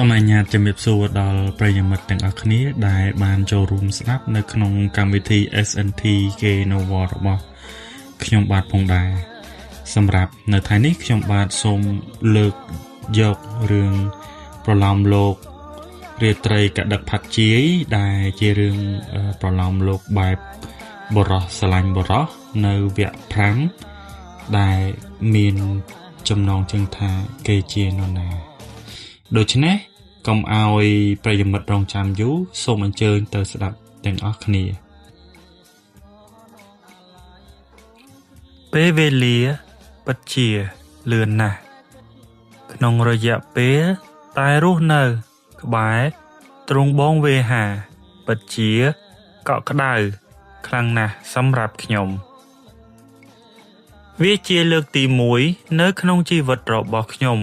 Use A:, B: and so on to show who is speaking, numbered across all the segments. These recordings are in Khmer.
A: សម័យញាតជំរាបសួរដល់ប្រិយមិត្តទាំងអស់គ្នាដែលបានចូលរួមស្ដាប់នៅក្នុងកម្មវិធី SNT K-Nova របស់ខ្ញុំបាទផងដែរសម្រាប់នៅថ្ងៃនេះខ្ញុំបាទសូមលើកយករឿងប្រឡោមលោករាត្រីកដឹកផាត់ជាយដែលជារឿងប្រឡោមលោកបែបបរោះស្រឡាញ់បរោះនៅវគ្គ5ដែលមានចំណងជើងថាគេជានរណាដូច្នេះកុំឲ្យប្រិយមិត្តរងចាំយូរសូមអញ្ជើញទៅស្ដាប់ទាំងអស់គ្នាពេលវេលាពិតជាលឿនណាស់ក្នុងរយៈពេលតែរស់នៅក្បែរទ្រង់បងវេហាពិតជាកក់ក្ដៅខ្លាំងណាស់សម្រាប់ខ្ញុំវាជាលើកទី1នៅក្នុងជីវិតរបស់ខ្ញុំ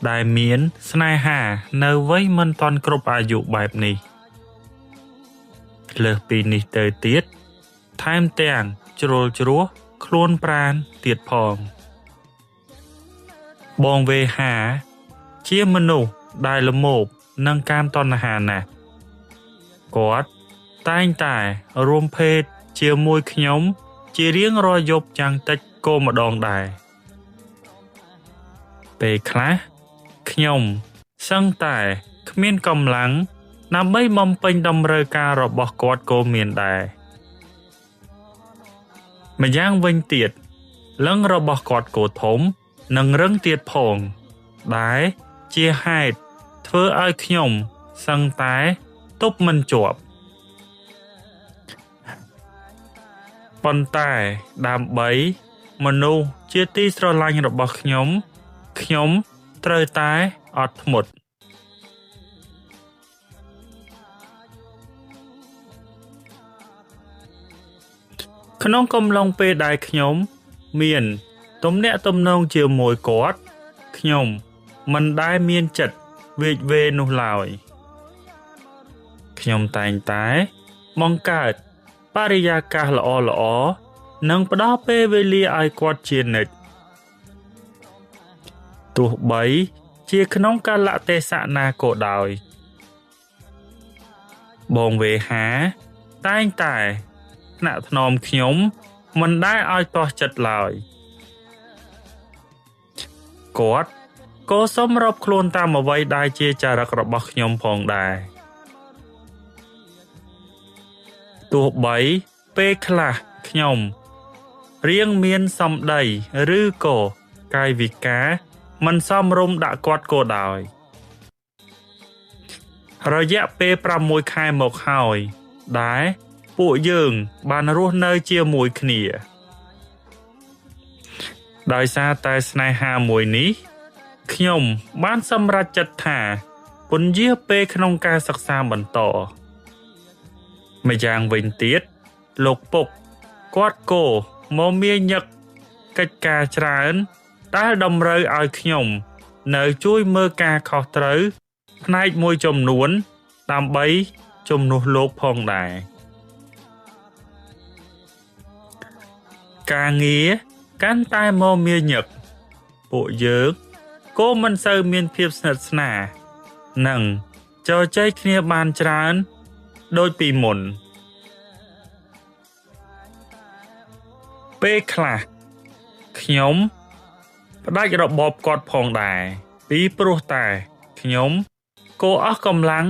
A: ដែលមានស្នេហានៅវ័យមិនទាន់គ្រប់អាយុបែបនេះលើសពីនេះទៅទៀតថែមទាំងជ្រុលជ្រោះខ្លួនប្រាណទៀតផងបងវេហាជាមនុស្សដែលល្មោបនឹងកាមតណ្ហាណាស់គាត់តែងតែរួមភេទជាមួយខ្ញុំជារៀងរាល់យប់យ៉ាងតិចក៏ម្ដងដែរពេលខ្លះខ្ញុំសឹងតែគ្មានកម្លាំងដើម្បីបំពេញតម្រូវការរបស់គាត់ក៏មានដែរម្យ៉ាងវិញទៀតលឹងរបស់គាត់ក៏ធំនិងរឹងទៀតផងដែលជាហេតុធ្វើឲ្យខ្ញុំសឹងតែទប់មិនជាប់ប៉ុន្តែដើម្បីមនុស្សជាទីស្រឡាញ់របស់ខ្ញុំត្រូវតែអត់ធ្មត់ក្នុងកំឡុងពេលដែលខ្ញុំមានទំនាក់ទំនងជាមួយគាត់ខ្ញុំមិនដែលមានចិត្តវេកវេនោះឡើយខ្ញុំតែងតែបង្កើតបរិយាកាសល្អៗនិងផ្ដល់ពេលវេលាឲ្យគាត់ជានិច្ចទោះបីជាក្នុងកាលៈទេសៈណាក៏ដោយបងវេហាតែងតែថ្នាក់ថ្នមខ្ញុំមិនដែលឲ្យទាស់ចិត្តឡើយគាត់ក៏សម្របខ្លួនតាមអ្វីដែលជាចរិតរបស់ខ្ញុំផងដែរទោះបីពេលខ្លះខ្ញុំរៀងមានសម្ដីឬក៏កាយវិការមិនសមរម្យដាក់គាត់ក៏ដោយរយៈពេល6ខែមកហើយដែលពួកយើងបានរស់នៅជាមួយគ្នាដោយសារតែស្នេហាមួយនេះខ្ញុំបានសម្រេចចិត្តថាពន្យាពេលក្នុងការសិក្សាបន្តម្យ៉ាងវិញទៀតលោកពុកគាត់ក៏មកមានញឹកកិច្ចការច្រើនដែលតម្រូវឲ្យខ្ញុំនៅជួយមើលការខុសត្រូវផ្នែកមួយចំនួនដើម្បីជំនួសលោកផងដែរការងារកាន់តែមកមានញឹកពួកយើងក៏មិនសូវមានភាពស្និទ្ធស្នាលនិងជជែកគ្នាបានច្រើនដូចពីមុនពេលខ្លះខ្ញុំផ្ដាច់របបគាត់ផងដែរពីព្រោះតែខ្ញុំក៏អស់កម្លាំង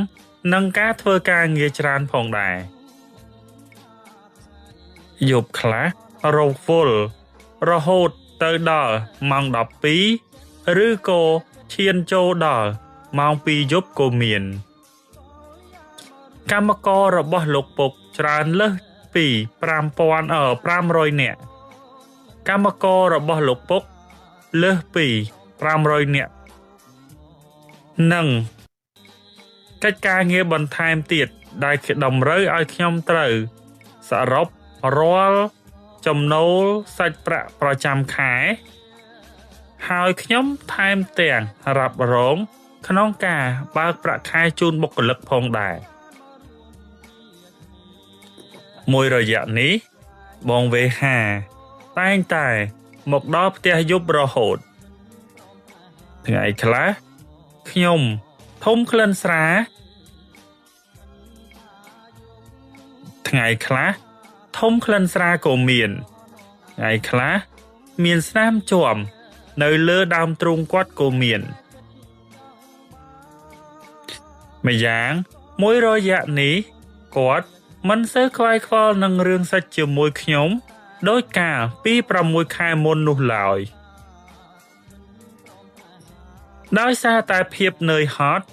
A: នឹងការធ្វើការងារច្រើនផងដែរយប់ខ្លះរវល់រហូតទៅដល់ម៉ោង12ឬក៏ឈានចូលដល់ម៉ោង2យប់ក៏មានកម្មកររបស់លោកពុកច្រើនលើសពី500នាក់កម្មកររបស់លោកពុកលើសពី500នាក់និងកិច្ចការងារបន្ថែមទៀតដែលតម្រូវឲ្យខ្ញុំត្រូវសរុបរាល់ចំណូលសាច់ប្រាក់ប្រចាំខែហើយខ្ញុំថែមទាំងរ៉ាប់រងក្នុងការបើកប្រាក់ខែជូនបុគ្គលិកផងដែរមួយរយៈនេះបងវេហាតែងតែមកដល់ផ្ទះយប់រហូតថ្ងៃខ្លះខ្ញុំ ធំក្លិនស្រាថ្ងៃខ្លះធំក្លិនស្រាក៏មានថ្ងៃខ្លះមានស្នាមជាំនៅលើដើមទ្រូងគាត់ក៏មានម្យ៉ាងមួយរយៈនេះគាត់មិនសូវខ្វាយខ្វល់នឹងរឿងសាច់ជាមួយខ្ញុំដោយកាលពី6ខែមុននោះឡើយដោយសារតែភាពនឿយហត់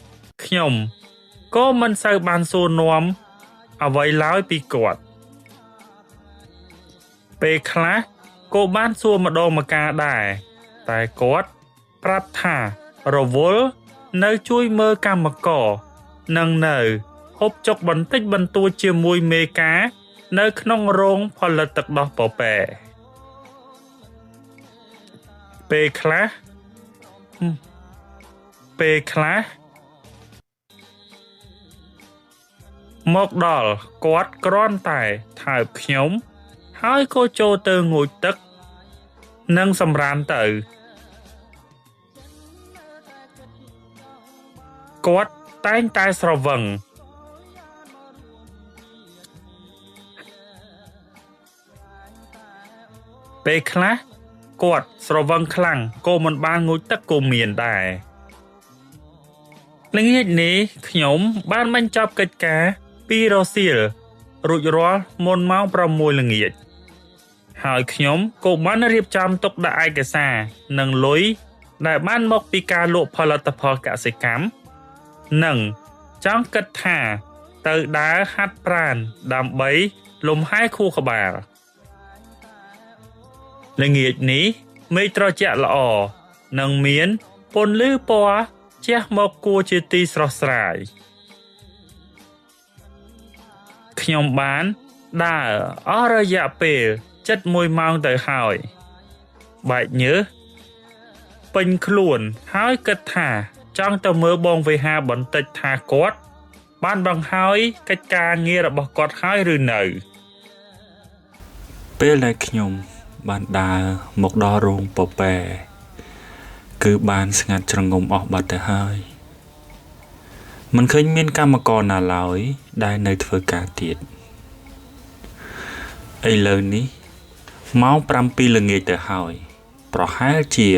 A: ខ្ញុំក៏មិនសូវបានសួរនាំអ្វីឡើយពីគាត់ពេលខ្លះក៏បានសួរម្ដងម្កាលដែរតែគាត់ប្រាប់ថារវល់នៅជួយមើលកម្មករនិងនៅហូបចុកបន្តិចបន្តួចជាមួយមេការនៅក្នុងរោងផលិតទឹកដោះពពែពេលខ្លះមកដល់គាត់គ្រាន់តែថើបខ្ញុំហើយក៏ចូលទៅងូតទឹកនិងសម្រានទៅគាត់តែងតែស្រវឹងពេលខ្លះគាត់ស្រវឹងខ្លាំងក៏មិនបានងូតទឹកក៏មានដែរល្ងាចនេះខ្ញុំបានបញ្ចប់កិច្ចការពីរសៀលរួចរាល់មុនម៉ោង6ល្ងាចហើយខ្ញុំក៏បានរៀបចំទុកដាក់ឯកសារនិងលុយដែលបានមកពីការលក់ផលិតផលកសិកម្មនិងចង់គិតថាទៅដើរហាត់ប្រាណដើម្បីលំហែខួរក្បាលល្ងាចនេះមេឃត្រជាក់ល្អនិងមានពន្លឺពណ៌ជះមកគួរជាទីស្រស់ស្រាយខ្ញុំបានដើរអស់រយៈពេលជិត1ម៉ោងទៅហើយបែកញើសពេញខ្លួនហើយគិតថាចង់ទៅមើលបងវេហាបន្តិចថាគាត់បានបង្ហើយកិច្ចការងាររបស់គាត់ហើយឬនៅពេលដែលខ្ញុំបានដើរមកដល់រោងពពែគឺបានស្ងាត់ជ្រងំអស់បាត់ទៅហើយមិនឃើញមានកម្មករណាឡើយដែលនៅធ្វើការទៀតឥឡូវនេះម៉ោង7ល្ងាចទៅហើយប្រហែលជា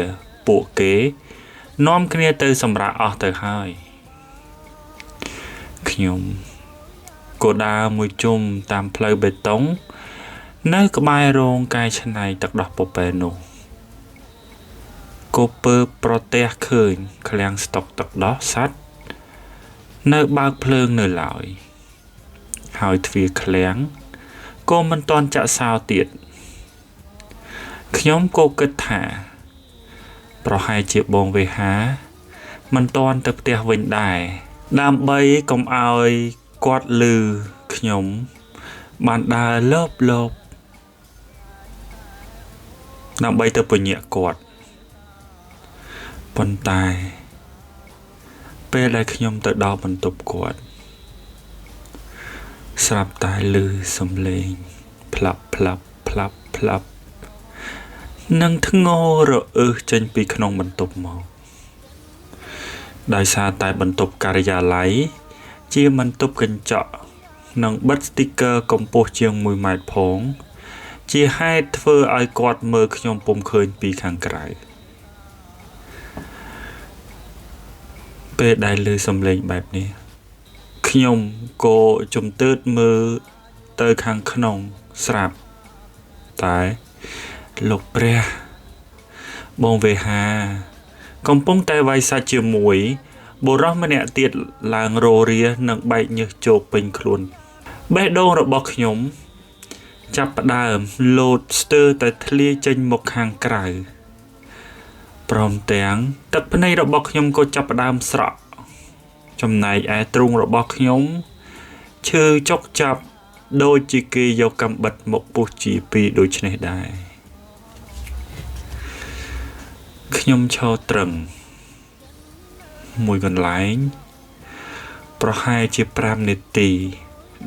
A: ពួកគេនាំគ្នាទៅសម្រាកអស់ទៅហើយខ្ញុំក៏ដើរមួយជុំតាមផ្លូវបេតុងនៅក្បែររោងកែច្នៃទឹកដោះពពែនោះក៏ពើប្រទះឃើញឃ្លាំងស្តុកទឹកដោះសត្វនៅបើកភ្លើងនៅឡើយហើយទ្វារឃ្លាំងក៏មិនទាន់ចាក់សោទៀតខ្ញុំក៏គិតថាប្រហែលជាបងវេហាមិនទាន់ទៅផ្ទះវិញដែរដើម្បីកុំឲ្យគាត់ឮខ្ញុំបានដើរលបដើម្បីទៅពញាក់គាត់ប៉ុន្តែពេលដែលខ្ញុំទៅដល់បន្ទប់គាត់ស្រាប់តែឮសំឡេងផ្លាប់និងធ្ងររអើសចេញពីក្នុងបន្ទប់មកដោយសារតែបន្ទប់ការិយាល័យជាបន្ទប់កញ្ចក់និងបិទស្ទីគ័រកម្ពស់ជាង1ម៉ែត្រផងជាហេតុធ្វើឲ្យគាត់មើលខ្ញុំពុំឃើញពីខាងក្រៅពេលដែលឮសំឡេងបែបនេះខ្ញុំក៏ជំទើតមើលទៅខាងក្នុងស្រាប់តែលោកព្រះបងវេហាកំពុងតែវាយសាច់ជាមួយបុរសម្នាក់ទៀតឡើងរោរានិងបែកញើសជោកពេញខ្លួនបេះដូងរបស់ខ្ញុំចាប់ផ្ដើមលោតស្ទើរតែធ្លាយចេញមកខាងក្រៅព្រមទាំងទឹកភ្នែករបស់ខ្ញុំក៏ចាប់ផ្ដើមស្រក់ចំណែកឯទ្រូងរបស់ខ្ញុំឈឺចុកចាប់ដូចជាគេយកកាំបិតមកពុះជាពីរដូចនេះដែរខ្ញុំឈរត្រឹងមួយកន្លែងប្រហែលជា5នាទី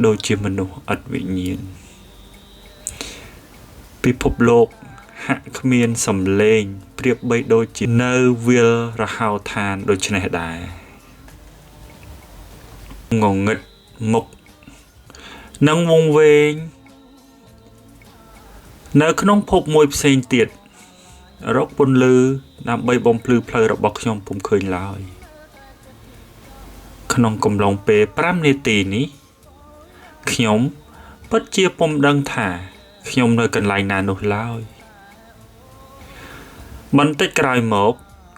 A: ដូចជាមនុស្សឥតវិញ្ញាណពិភពលោកហាក់គ្មានសំឡេងប្រៀបបីដូចជានៅវាលរហោឋានដូចនេះដែរ ងងឹតមុខនិងវង្វេងនៅក្នុងភពមួយផ្សេងទៀតរកពន្លឺដើម្បីបំភ្លឺផ្លូវរបស់ខ្ញុំពុំឃើញឡើយក្នុងកំឡុងពេល5នាទីនេះខ្ញុំពិតជាពុំដឹងថាខ្ញុំនៅកន្លែងណានោះឡើយបន្តិចក្រោយមក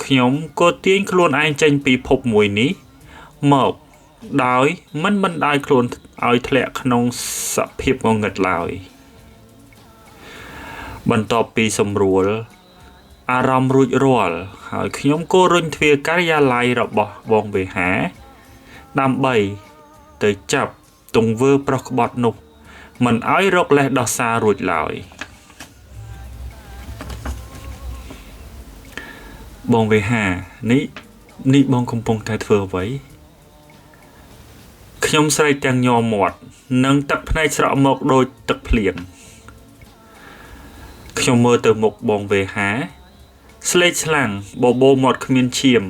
A: ខ្ញុំក៏ទាញខ្លួនឯងចេញពីភពមួយនេះមកដោយមិនបណ្ដាលខ្លួនឲ្យធ្លាក់ក្នុងសភាពងងឹតឡើយបន្ទាប់ពីសម្រួលអារម្មណ៍រួចរាល់ហើយខ្ញុំក៏រុញទ្វារការិយាល័យរបស់បងវេហាដើម្បីទៅចាប់ទង្វើប្រុសក្បត់នោះមិនឲ្យរកលេសដោះសាររួចឡើយបងវេហានេះបងកំពុងតែធ្វើអ្វីខ្ញុំស្រែកទាំងញ័រមាត់និងទឹកភ្នែកស្រក់មកដូចទឹកភ្លៀងខ្ញុំមើលទៅមុខបងវេហាស្លេកស្លាំងបបោមាត់គ្មានឈាម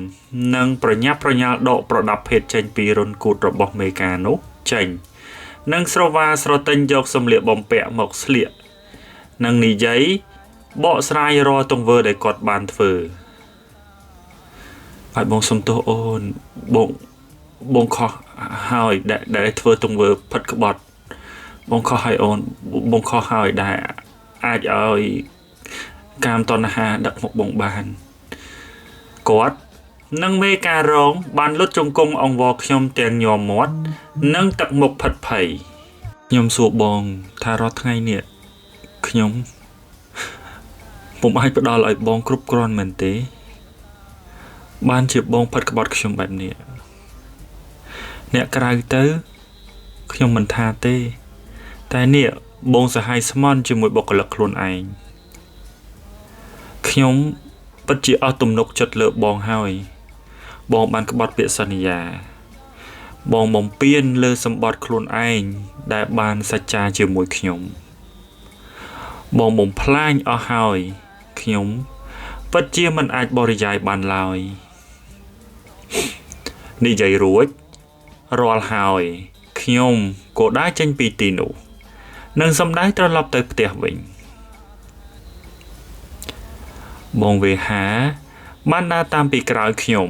A: និងប្រញាប់ប្រញាល់ដកប្រដាប់ភេទចេញពីរុនគូតរបស់មេកានោះចេញនិងស្រវាស្រទិញយកសម្លៀកបំពាក់មកស្លៀកនិងនិយាយបកស្រាយរាល់ទង្វើដែលគាត់បានធ្វើហើយបងសុំទោសអូនបងខុសហើយដែលធ្វើទង្វើផិតក្បត់បងខុសហើយអូនបងខុសហើយដែលអាចឲ្យកាមតណ្ហាដឹកមកបងបានគាត់និងមេការរងបានលុតជង្គង់អង្វរខ្ញុំទាំងញ័រមាត់និងទឹកមុខផិតភ័យខ្ញុំសួរបងថារាល់ថ្ងៃនេះខ្ញុំពុំអាចផ្ដល់ឲ្យបងគ្រប់គ្រាន់មែនទេបានជាបងផិតក្បត់ខ្ញុំបែបនេះអ្នកក្រៅទៅខ្ញុំមិនថាទេតែនេះបងសហាយស្មន់ជាមួយបុគ្គលិកខ្លួនឯងខ្ញុំពិតជាអស់ទំនុកចិត្តលើបងហើយបងបានក្បត់ពាក្យសន្យាបងបំពេញលើសម្បត្តិខ្លួនឯងដែលបានសច្ចាជាមួយខ្ញុំបងបំផ្លាញអស់ហើយខ្ញុំពិតជាមិនអាចបរិយាយបានឡើយនិយាយរួចរាល់ហើយខ្ញុំក៏ដើរចេញពីទីនោះនិងសម្ដេចត្រឡប់ទៅផ្ទះវិញបងវេហាបានដើរតាមពីក្រោយខ្ញុំ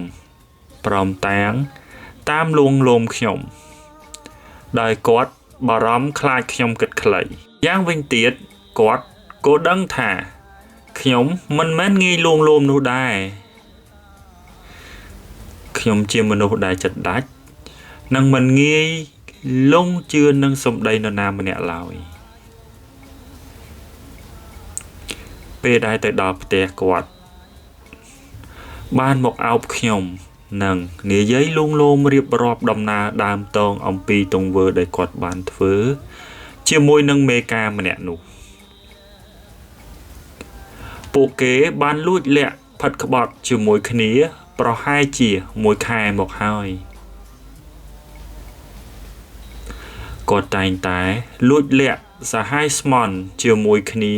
A: ព្រមទាំងតាមលួងលោមខ្ញុំដោយគាត់បារម្ភខ្លាចខ្ញុំគិតខ្លីយ៉ាងវិញទៀតគាត់ក៏ដឹងថាខ្ញុំមិនមែនងាយលួងលោមនោះដែរខ្ញុំជាមនុស្សដែលចិត្តដាច់និងមិនងាយលងជឿនឹងសម្ដីនរណាម្នាក់ឡើយពេលដែលទៅដល់ផ្ទះគាត់បានមកអោបខ្ញុំនិងនិយាយលួងលោមរៀបរាប់ដំណើរដើមតងអំពីទង្វើដែលគាត់បានធ្វើជាមួយនឹងមេការម្នាក់នោះពួកគេបានលួចលាក់ផិតក្បត់ជាមួយគ្នាប្រហែលជាមួយខែមកហើយគាត់តែងតែលួចលាក់សហាយស្មន់ជាមួយគ្នា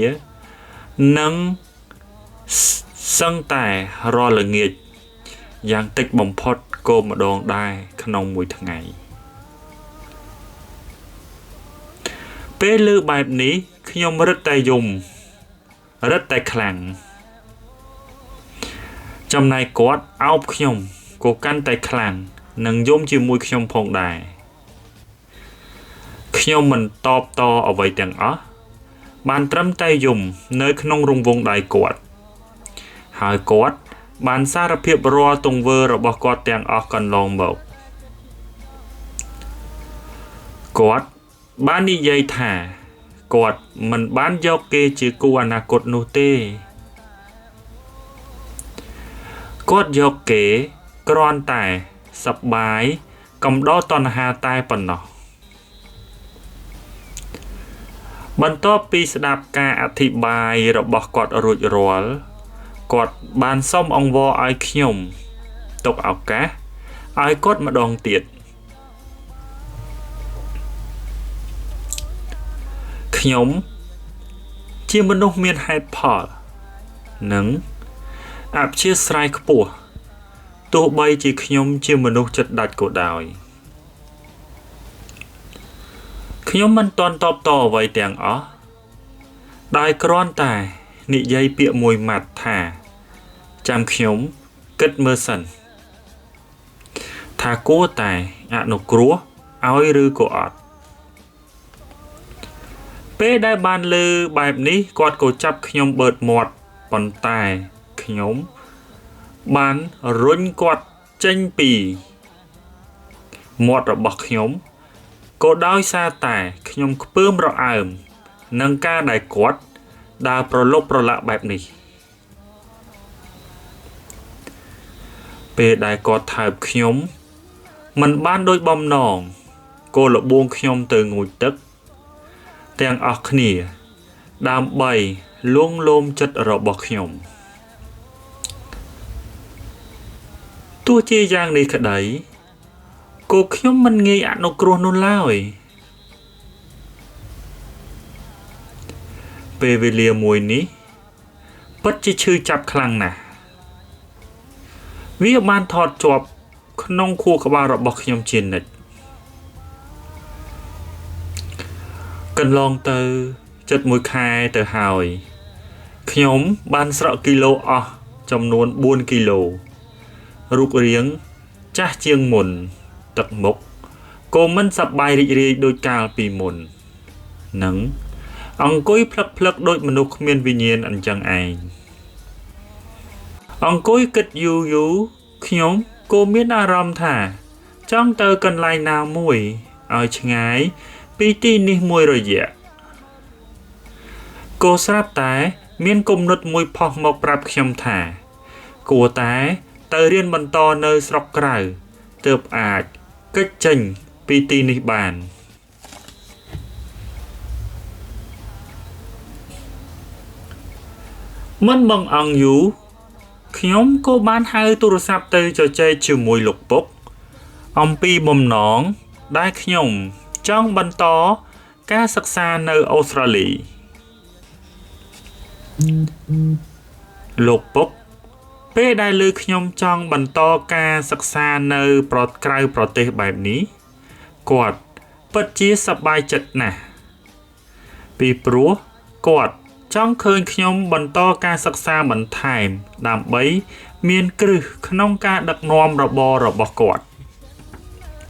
A: និងសឹងតែរាល់ល្ងាចយ៉ាងតិចបំផុតក៏ម្ដងដែរក្នុងមួយថ្ងៃពេលលើបែបនេះខ្ញុំរឹតតែយំរឹតតែខ្លាំងចំណែកគាត់អោបខ្ញុំក៏កាន់តែខ្លាំងនិងយំជាមួយខ្ញុំផងដែរខ្ញុំមិនតបតអ្វីទាំងអស់បានត្រឹមតែយំនៅក្នុងរង្វង់ដៃគាត់ហើយគាត់បានសារភាពរាល់ទង្វើរបស់គាត់ទាំងអស់កន្លងមកគាត់បាននិយាយថាគាត់មិនបានយកគេជាគូអនាគតនោះទេគាត់យកគេគ្រាន់តែសប្បាយកំដរតណ្ហាតែប៉ុណ្ណោះបន្ទាប់ពីស្ដាប់ការអធិប្បាយរបស់គាត់រួចរាល់គាត់បានសុំអង្វរឲ្យខ្ញុំទុកឱកាសឲ្យគាត់ម្ដងទៀតខ្ញុំជាមនុស្សមានហេតុផលនិងអព្យាស្រ័យខ្ពស់ទោះបីជាខ្ញុំជាមនុស្សចិត្តដាច់ក៏ដោយ ខ្ញុំមិនទាន់តបតអ្វីទាំងអស់ដោយគ្រាន់តែនិយាយពាក្យមួយម៉ាត់ថាចាំខ្ញុំគិតមើលសិនថាគួរតែអនុគ្រោះឲ្យឬក៏អត់ពេលដែលបានលើបែបនេះគាត់ក៏ចាប់ខ្ញុំបឺតមាត់ប៉ុន្តែខ្ញុំបានរុញគាត់ចេញពីមាត់របស់ខ្ញុំក៏ដោយសារតែខ្ញុំខ្ពើមរអើមនឹងការដែលគាត់ដើរប្រឡប់ប្រឡាក់បែបនេះពេលដែលគាត់ថើបខ្ញុំមិនបានដូចបំណងក៏លបួងខ្ញុំទៅងូតទឹកទាំងអស់គ្នាដើម្បីលួងលោមចិត្តរបស់ខ្ញុំទោះជាយ៉ាងនេះក្តីក៏ខ្ញុំមិនងាយអនុគ្រោះនោះឡើយពេលវេលាមួយនេះពិតជាឈឺចាប់ខ្លាំងណាស់វាបានថតជាប់ក្នុងខួរក្បាលរបស់ខ្ញុំជានិច្ចកន្លងទៅជិត1ខែទៅហើយខ្ញុំបានស្រក់គីឡូអស់ចំនួន4គីឡូរូបរាងចាស់ជាងមុនទឹកមុខក៏មិនសប្បាយរីករាយដូចកាលពីមុននឹងអង្គុយផ្លឹកផ្លឹកដូចមនុស្សគ្មានវិញ្ញាណអញ្ចឹងឯងអង្គុយគិតយូរខ្ញុំក៏មានអារម្មណ៍ថាចង់ទៅកន្លែងណាមួយឲ្យឆ្ងាយពីទីនេះមួយរយៈក៏ស្រាប់តែមានគំនិតមួយផុសមកប្រាប់ខ្ញុំថាគួរតែទៅរៀនបន្តនៅស្រុកក្រៅទើបអាចគេចចេញពីទីនេះបានមិនបងអង្គយូរខ្ញុំក៏បានហៅទូរស័ព្ទទៅជជែកជាមួយលោកពុកអំពីបំណងដែលខ្ញុំចង់បន្តការសិក្សានៅអូស្ត្រាលីលោកពុកពេលដែលឮខ្ញុំចង់បន្តការសិក្សានៅក្រៅប្រទេសបែបនេះគាត់ពិតជាសប្បាយចិត្តណាស់ពីព្រោះគាត់ចង់ឃើញខ្ញុំបន្តការសិក្សាបន្ថែមដើម្បីមានគ្រឹះក្នុងការដឹកនាំរបស់គាត់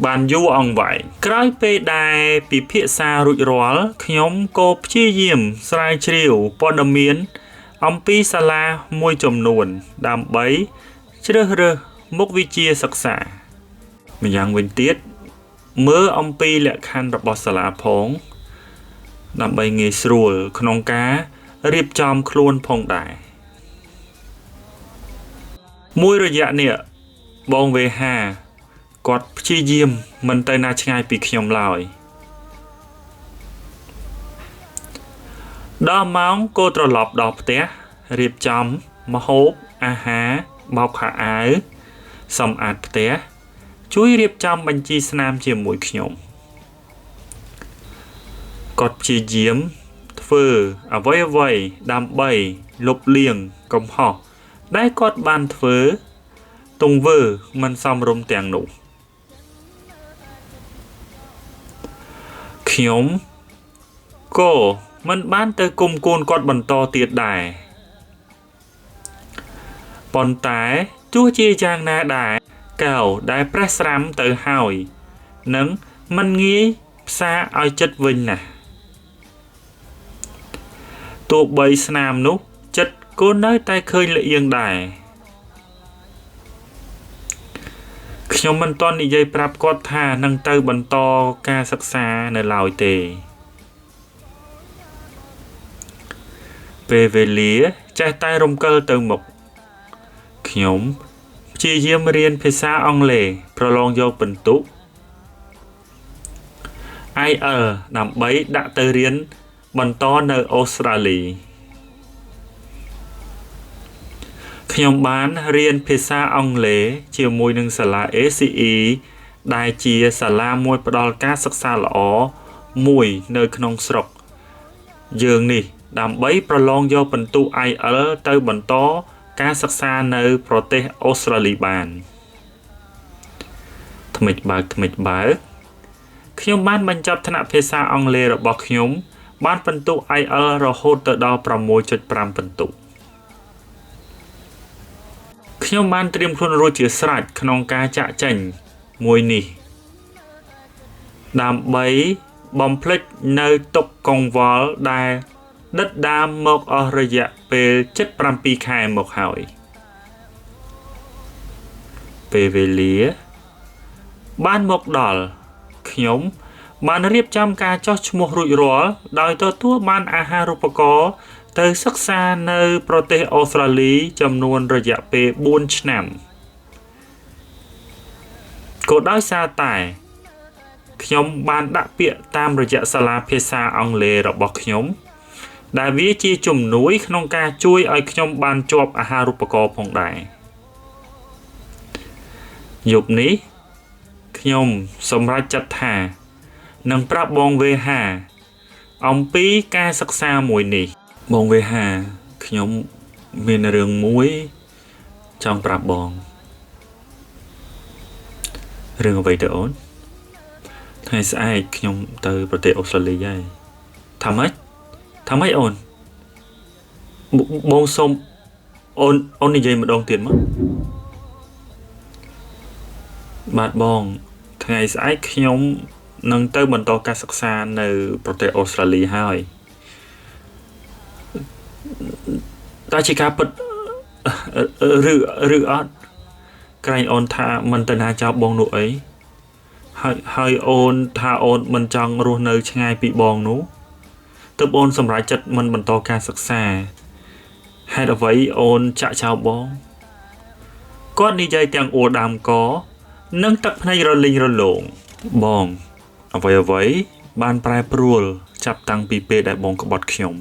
A: បានយូរអង្វែងក្រោយពេលដែលពិភាក្សារួចរាល់ខ្ញុំក៏ព្យាយាមស្រាវជ្រាវព័ត៌មានអំពីសាលាមួយចំនួនដើម្បីជ្រើសរើសមុខវិជ្ជាសិក្សាម្យ៉ាងវិញទៀតមើលអំពីលក្ខខណ្ឌរបស់សាលាផងដើម្បីងាយស្រួលក្នុងការរៀបចំខ្លួនផងដែរមួយរយៈនេះបងវេហាគាត់ព្យាយាមមិនទៅណាឆ្ងាយពីខ្ញុំឡើយដល់ម៉ោងក៏ត្រឡប់ដល់ផ្ទះរៀបចំម្ហូបអាហារបោកខោអាវសម្អាតផ្ទះជួយរៀបចំបញ្ជីស្នាមជាមួយខ្ញុំគាត់ព្យាយាមធ្វើអ្វីដើម្បីលុបលាងកំហុសដែលគាត់បានធ្វើទង្វើមិនសមរម្យទាំងនោះខ្ញុំក៏មិនបានទៅគុំគួនគាត់បន្តទៀតដែរប៉ុន្តែទោះជាយ៉ាងណាដែរកៅដែលប្រេះស្រាំទៅហើយនឹងមិនងាយផ្សារឲ្យចិត្តវិញណាស់ទោះបីស្នាមនោះចិត្តក៏នៅតែឃើញល្អៀងដែរខ្ញុំមិនទាន់និយាយប្រាប់គាត់ថានឹងទៅបន្តការសិក្សានៅឡើយទេពេលវេលាចេះតែរំកិលទៅមុខខ្ញុំព្យាយាមរៀនភាសាអង់គ្លេសប្រឡងយកពិន្ទុ IELTS ដើម្បីដាក់ទៅរៀនបន្តនៅអូស្ត្រាលីខ្ញុំបានរៀនភាសាអង់គ្លេសជាមួយនឹងសាលា ACE ដែលជាសាលាមួយផ្ដល់ការសិក្សាល្អមួយនៅក្នុងស្រុកយើងនេះដើម្បីប្រឡងយកពិន្ទុ IELTS ទៅបន្តការសិក្សានៅប្រទេសអូស្ត្រាលីបានថ្មិចបើក ខ្ញុំបានបញ្ចប់ថ្នាក់ភាសាអង់គ្លេសរបស់ខ្ញុំបានបន្ទុក IELTS រហូតទៅដល់ 6.5 បន្ទុកខ្ញុំបានត្រៀមខ្លួនរួចជាស្រេចក្នុងការចាក់ចេញមួយនេះដើម្បីបំភ្លេចនៅទុកកង្វល់ដែលដិតដាមមកអស់រយៈពេល7-7 ខែមកហើយពេលវេលាបានមកដល់ខ្ញុំបានរៀបចំការចុះឈ្មោះរួចរាល់ដោយទទួលបានអាហារូបករណ៍ទៅសិក្សានៅប្រទេសអូស្ត្រាលីចំនួនរយៈពេល4ឆ្នាំក៏ដោយសារតែខ្ញុំបានដាក់ពាក្យតាមរយៈសាលាភាសាអង់គ្លេសរបស់ខ្ញុំដែលវាជាជំនួយក្នុងការជួយឲ្យខ្ញុំបានជាប់អាហារូបករណ៍ផងដែរយប់នេះខ្ញុំសម្រេចចិត្តថានឹងប្រាប់បងវេហាអំពីការសិក្សាមួយនេះបងវេហាខ្ញុំមានរឿងមួយចង់ប្រាប់បងរឿងអ្វីទៅអូនថ្ងៃស្អែកខ្ញុំទៅប្រទេសអូស្ត្រាលីហើយថាម៉េចអូនបងសុំអូននិយាយម្ដងទៀតមកបាទបងថ្ងៃស្អែកខ្ញុំនឹងទៅបន្តការសិក្សានៅប្រទេសអូស្ត្រាលីហើយតើជាការពិតឬអត់ក្រែងអូនថាមិនទៅណាចោលបងនោះអីហើយអូនថាអូនមិនចង់រស់នៅឆ្ងាយពីបងនោះទើបអូនសម្រេចចិត្តមិនបន្តការសិក្សាហេតុអ្វីអូនចាក់ចោលបងគាត់និយាយទាំងអួលដើមកនិងទឹកភ្នែករលីងរលោងបងអ្វីបានប្រែប្រួលចាប់តាំងពីពេលដែលបងក្បត់ខ្ញុំ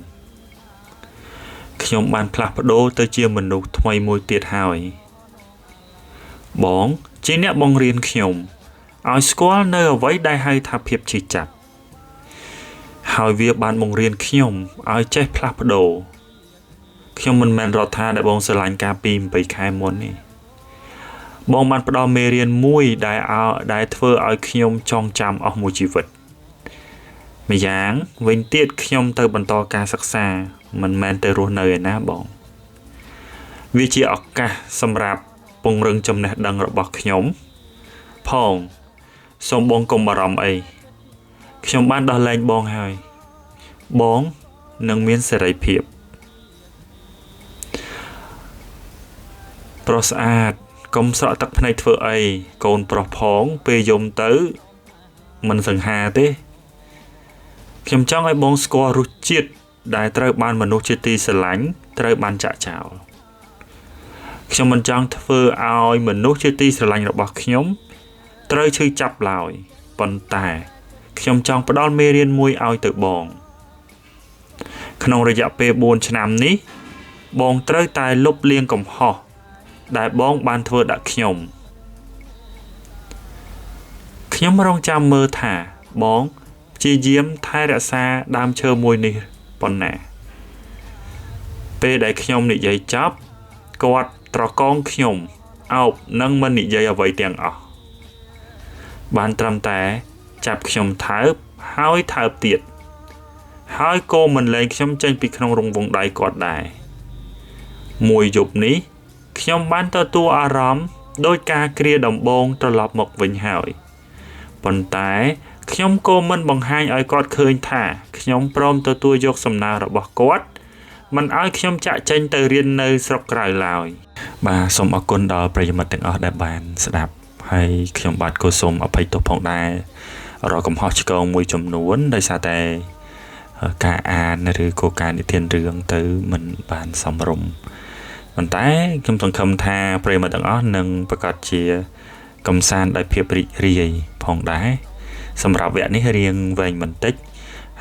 A: បានផ្លាស់ប្ដូរទៅជាមនុស្សថ្មីមួយទៀតហើយបងជាអ្នកបង្រៀនខ្ញុំឲ្យស្គាល់នៅអ្វីដែលហៅថាភាពជឿចាប់ហើយវាបានបង្រៀនខ្ញុំឲ្យចេះផ្លាស់ប្ដូរខ្ញុំមិនមែនរដ្ឋាដែលបងស្រឡាញ់កាលពី8ខែមុននេះបងបានផ្ដល់មេរៀនមួយដែលធ្វើឲ្យខ្ញុំចងចាំអស់មួយជីវិតម្យ៉ាងវិញទៀតខ្ញុំទៅបន្តការសិក្សាមិនមែនទៅរស់នៅឯណាបងវាជាឱកាសសម្រាប់ពង្រឹងចំណេះដឹងរបស់ខ្ញុំផងសូមបងកុំបារម្ភអីខ្ញុំបានដោះលែងបងហើយបងនឹងមានសេរីភាពប្រុសស្អាតកុំស្រក់ទឹកភ្នែកធ្វើអីកូនប្រុសផងពេលយំទៅមិនសង្ហាទេខ្ញុំចង់ឲ្យបងស្គាល់រសជាតិដែលត្រូវបានមនុស្សជាទីស្រឡាញ់ត្រូវបានចាក់ចោលខ្ញុំមិនចង់ធ្វើឲ្យមនុស្សជាទីស្រឡាញ់របស់ខ្ញុំត្រូវឈឺចាប់ឡើយប៉ុន្តែខ្ញុំចង់ផ្ដល់មេរៀនមួយឲ្យទៅបងក្នុងរយៈពេល4ឆ្នាំនេះបងត្រូវតែលុបលាងកំហុសដែលបងបានធ្វើដាក់ខ្ញុំរងចាំមើលថាបងព្យាយាមថែរក្សាដើមឈើមួយនេះប៉ុណ្ណាពេលដែលខ្ញុំនិយាយចប់គាត់ត្រកងខ្ញុំអោបនិងមិននិយាយអ្វីទាំងអស់បានត្រឹមតែចាប់ខ្ញុំថើបហើយថើបទៀតហើយក៏មិនលែងខ្ញុំចេញពីក្នុងរង្វង់ដៃគាត់ដែរមួយយប់នេះខ្ញុំបានទទួលអារម្មណ៍ដោយការគ្រាដំបងត្រឡប់មកវិញហើយប៉ុន្តែខ្ញុំក៏មិនបង្ហាញឲ្យគាត់ឃើញថាខ្ញុំព្រមទទួលយកសំណើរបស់គាត់មិនឲ្យខ្ញុំចាក់ចេញទៅរៀននៅស្រុកក្រៅឡើយបាទសូមអរគុណដល់ប្រិយមិត្តទាំងអស់ដែលបានស្ដាប់ហើយខ្ញុំបាទក៏សូមអភ័យទោសផងដែររកកំហុសឆ្គងមួយចំនួនដោយសារតែការអានឬក៏ការនិទានរឿងទៅមិនបានសមរម្យប៉ុន្តែខ្ញុំសង្ឃឹមថាប្រិយមិត្តទាំងអស់នឹងប្រកាសជាកំសាន្តដោយភាពរីករាយផងដែរសម្រាប់វគ្គនេះរៀងវែងបន្តិច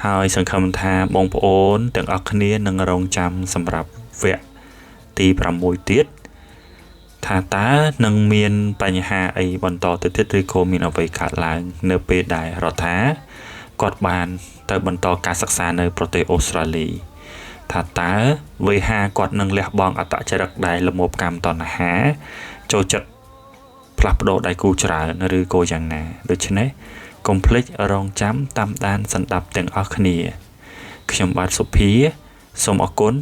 A: ហើយសង្ឃឹមថាបងប្អូនទាំងអស់គ្នានឹងរងចាំសម្រាប់វគ្គទី6ទៀតថាតើនឹងមានបញ្ហាអីបន្តទៅទៀតឬក៏មានអ្វីកើតឡើងនៅពេលដែលរដ្ឋាគាត់បានទៅបន្តការសិក្សានៅប្រទេសអូស្ត្រាលីថាតើវេហាគាត់នឹងលះបង់អត្តចរិតដែលលមោបកម្មតណ្ហាចូលចិត្ត ផ្លាស់ប្ដូរដៃគូច្រើនឬក៏យ៉ាងណាដូច្នេះកុំភ្លេចរងចាំតាមដានសន្តាប់ទាំងអស់គ្នាខ្ញុំបាទសុភាសូមអរគុណ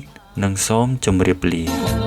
A: និងសូមជម្រាបលា